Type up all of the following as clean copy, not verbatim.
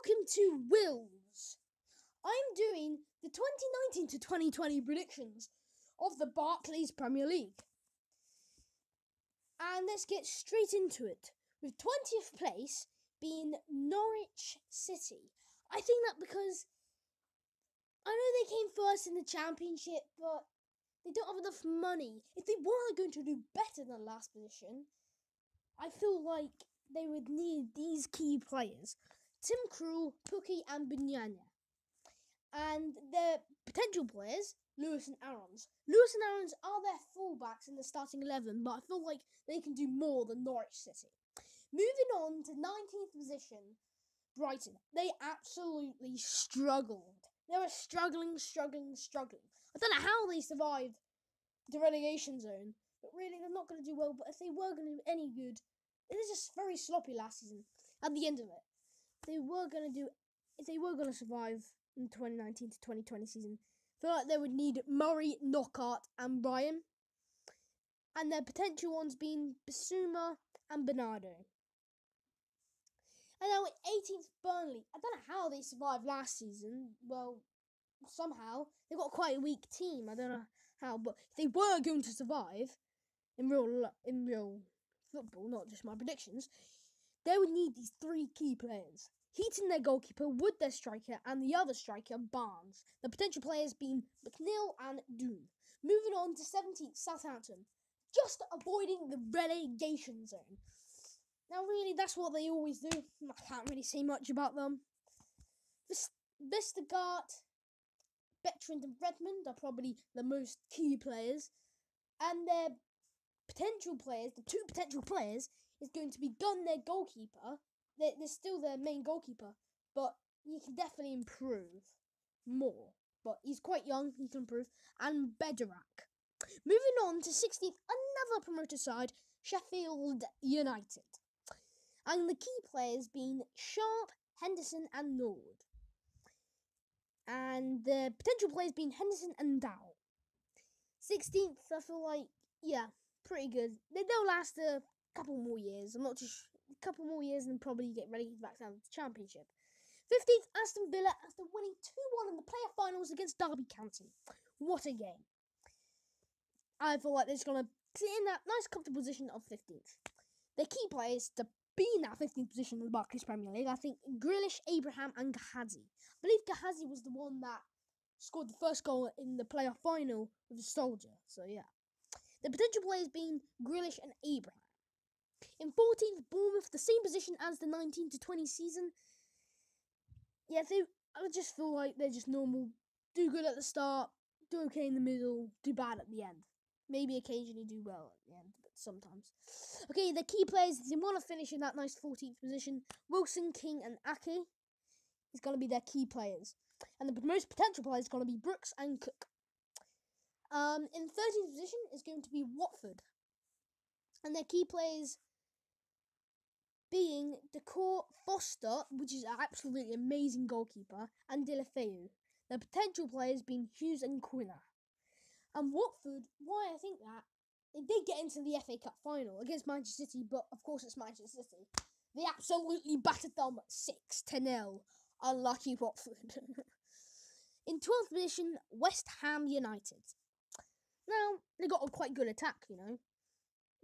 Welcome to Wills. I'm doing the 2019 to 2020 predictions of the Barclays Premier League. And let's get straight into it, with 20th place being Norwich City. I think that because I know they came first in the Championship, but they don't have enough money. If they were going to do better than last position, I feel like they would need these key players: Tim Krul, Pukki and Binyanya. And their potential players, Lewis and Aarons. Lewis and Aarons are their fullbacks in the starting 11, but I feel like they can do more than Norwich City. Moving on to 19th position, Brighton. They absolutely struggled. They were struggling. I don't know how they survived the relegation zone, but really they're not going to do well. But if they were going to do any good, it was just very sloppy last season. At the end of it, if they were going to survive in 2019 to 2020 season, I feel like they would need Murray, Knockaert and Bryan. And their potential ones being Bissouma and Bernardo. And now at 18th, Burnley. I don't know how they survived last season. Well, somehow. They've got quite a weak team. I don't know how, but if they were going to survive in real football, not just my predictions, they would need these three key players: Heaton, their goalkeeper, Wood, their striker, and the other striker, Barnes. The potential players being McNeil and Doom. Moving on to 17th, Southampton, just avoiding the relegation zone. Now, really, that's what they always do. I can't really say much about them. Vestergaard, Bertrand and Redmond are probably the most key players. And their potential players, the two potential players, is going to be Gunn, their goalkeeper. They're still their main goalkeeper, but he can definitely improve more. But he's quite young, he can improve. And Bednarik. Moving on to 16th, another promoted side, Sheffield United. And the key players being Sharp, Henderson and Nord. And the potential players being Henderson and Dow. 16th, I feel like, yeah, pretty good. They'll last a couple more years. I'm not just a couple more years and probably get relegated back down to the Championship. 15th, Aston Villa, after winning 2-1 in the playoff finals against Derby County. What a game. I feel like they're just going to sit in that nice comfortable position of 15th. Their key players to be in that 15th position in the Barclays Premier League, I think Grealish, Abraham and Gehazi. I believe Gehazi was the one that scored the first goal in the playoff final with a soldier. So, yeah. The potential players being Grealish and Abraham. In 14th, Bournemouth, the same position as the 19 to 20 season. Yeah, I just feel like they're just normal. Do good at the start, do okay in the middle, do bad at the end. Maybe occasionally do well at the end, but sometimes. Okay, the key players, if they want to finish in that nice 14th position, Wilson, King and Ake is going to be their key players. And the most potential players is going to be Brooks and Cook. In 13th position is going to be Watford. And their key players being Decor, Foster, which is an absolutely amazing goalkeeper, and Deulofeu. Their potential players being Hughes and Quina. And Watford, why I think that, they did get into the FA Cup final against Manchester City, but of course it's Manchester City. They absolutely battered them 6-0. Unlucky Watford. In 12th position, West Ham United. Now, they got a quite good attack, you know.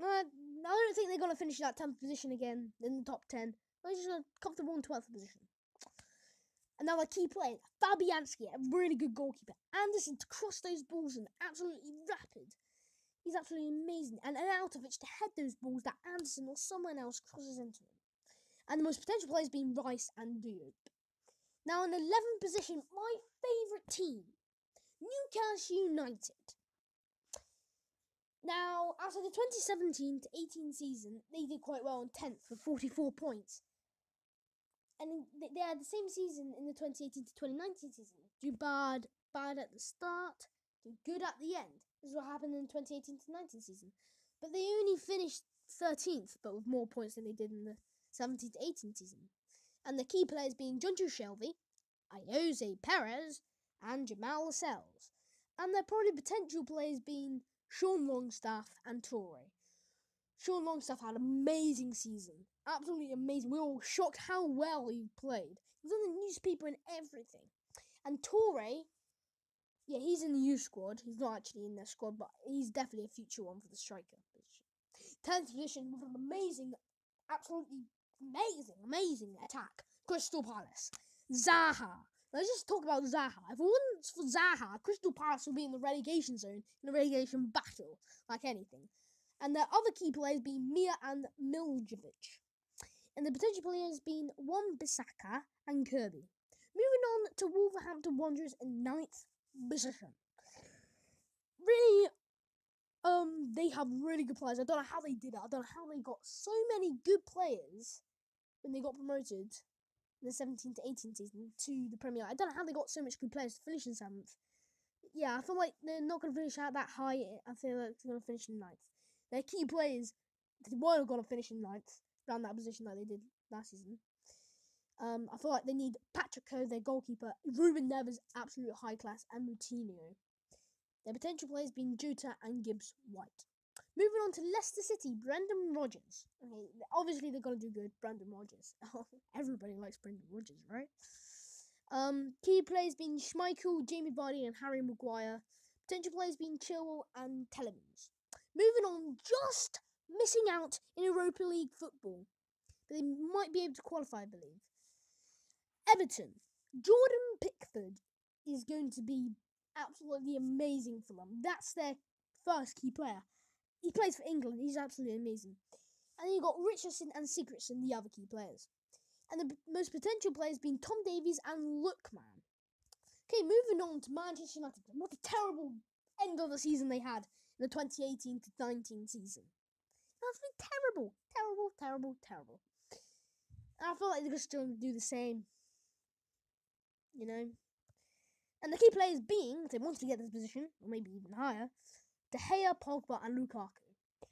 I don't think they're going to finish that 10th position again in the top 10. They're just comfortable in 12th position. Another key player, Fabianski, a really good goalkeeper. Anderson to cross those balls and absolutely rapid. He's absolutely amazing. And Arnautovic to head those balls that Anderson or someone else crosses into him. And the most potential players being Rice and Diop. Now in 11th position, my favourite team, Newcastle United. Now, after the 2017 to 18 season, they did quite well in 10th with 44 points. And they had the same season in the 2018 to 2019 season. Do bad at the start, do good at the end. This is what happened in the 2018 to 19 season. But they only finished 13th, but with more points than they did in the 17 to 18 season. And the key players being Jonjo Shelvey, Ayoze Perez, and Jamal Lascelles. And their probably potential players being Sean Longstaff and Torre. Sean Longstaff had an amazing season. absolutely amazing. We were all shocked how well he played. He was on the newspaper and everything. And Toure, yeah, he's in the youth squad. He's not actually in their squad, but he's definitely a future one for the striker position. 10th position with an amazing, absolutely amazing attack. Crystal Palace. Zaha. Let's just talk about Zaha. If it wasn't for Zaha, Crystal Palace would be in the relegation zone, in a relegation battle, like anything. And their other key players being Mia and Miljevic. And the potential players being Wan-Bissaka and Kirby. Moving on to Wolverhampton Wanderers in 9th position. Really, they have really good players. I don't know how they did it. I don't know how they got so many good players when they got promoted in the 17 to 18 season to the Premier League. I don't know how they got so much good players to finish in 7th. Yeah, I feel like they're not going to finish out that high. I feel like they're going to finish in 9th. Their key players, they weren't going to finish in 9th, around that position like they did last season. I feel like they need Patrick Coe, their goalkeeper, Ruben Neves, absolute high class, and Moutinho. Their potential players being Jota and Gibbs White. Moving on to Leicester City, Brendan Rodgers. Okay, obviously they're gonna do good. Brendan Rodgers. Everybody likes Brendan Rodgers, right? Key players being Schmeichel, Jamie Vardy, and Harry Maguire. Potential players being Chilwell and Telemans. Moving on, just missing out in Europa League football, but they might be able to qualify, I believe. Everton. Jordan Pickford is going to be absolutely amazing for them. That's their first key player. He plays for England. He's absolutely amazing. And then you've got Richardson and Sigurdsson, the other key players. And the most potential players being Tom Davies and Lookman. Okay, moving on to Manchester United. What a terrible end of the season they had in the 2018 to 19 season. Absolutely terrible. Terrible. And I feel like they're just going to do the same. You know? And the key players being, if they want to get this position, or maybe even higher, De Gea, Pogba, and Lukaku.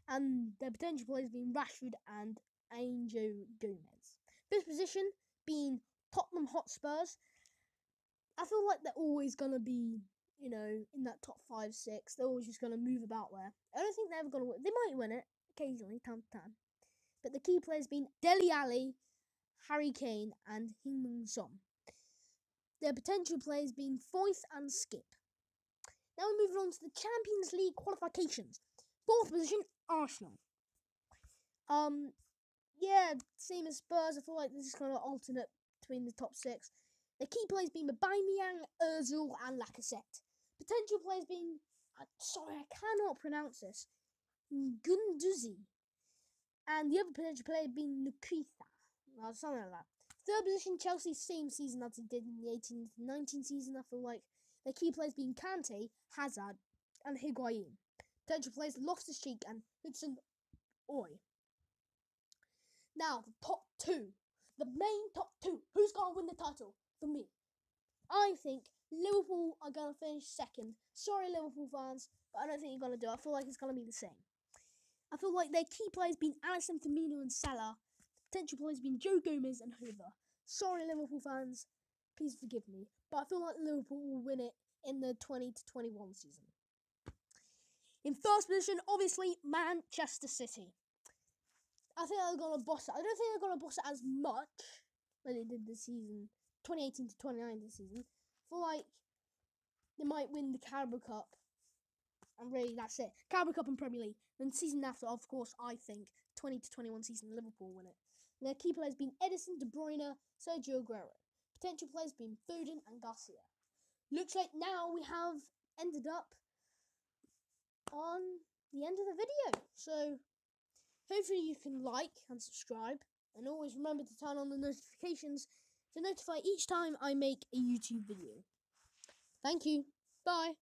And their potential players being Rashford and Angel Gomez. This position being Tottenham Hotspurs. I feel like they're always going to be, you know, in that top 5, 6. They're always just going to move about there. I don't think they're ever going to win. They might win it, occasionally, time to time. But the key players being Dele Alli, Harry Kane, and Heung-min Son. Their potential players being Foyth and Skip. Now we're moving on to the Champions League qualifications. 4th position, Arsenal. Yeah, same as Spurs. I feel like this is kind of alternate between the top 6. The key players being Aubameyang, Ozil, and Lacazette. Potential players being, sorry, I cannot pronounce this, Gunduzi. And the other potential player being Nukitha. Well, something like that. 3rd position, Chelsea, same season as they did in the 18-19 season. I feel like their key players being Kante, Hazard, and Higuain. Potential players Loftus-Cheek and Hudson-Odoi. Now, the top 2. The main top 2. Who's going to win the title? For me, I think Liverpool are going to finish 2nd. Sorry, Liverpool fans, but I don't think you're going to do it. I feel like it's going to be the same. I feel like their key players being Alisson, Firmino, and Salah. Potential players being Joe Gomez and Hoover. Sorry, Liverpool fans, please forgive me, but I feel like Liverpool will win it in the 20 to 21 season. In 1st position, obviously, Manchester City. I think they're going to boss it. I don't think they're going to boss it as much as they did this season, 2018 to 2019 season. I feel like they might win the Carabao Cup, and really that's it. Carabao Cup and Premier League. Then season after, of course, I think 20 to 21 season, Liverpool win it. And their key players being Edison, De Bruyne, Sergio Aguero. Potential players being Foden and Garcia. Looks like now we have ended up on the end of the video. So hopefully you can like and subscribe. And always remember to turn on the notifications to notify each time I make a YouTube video. Thank you. Bye.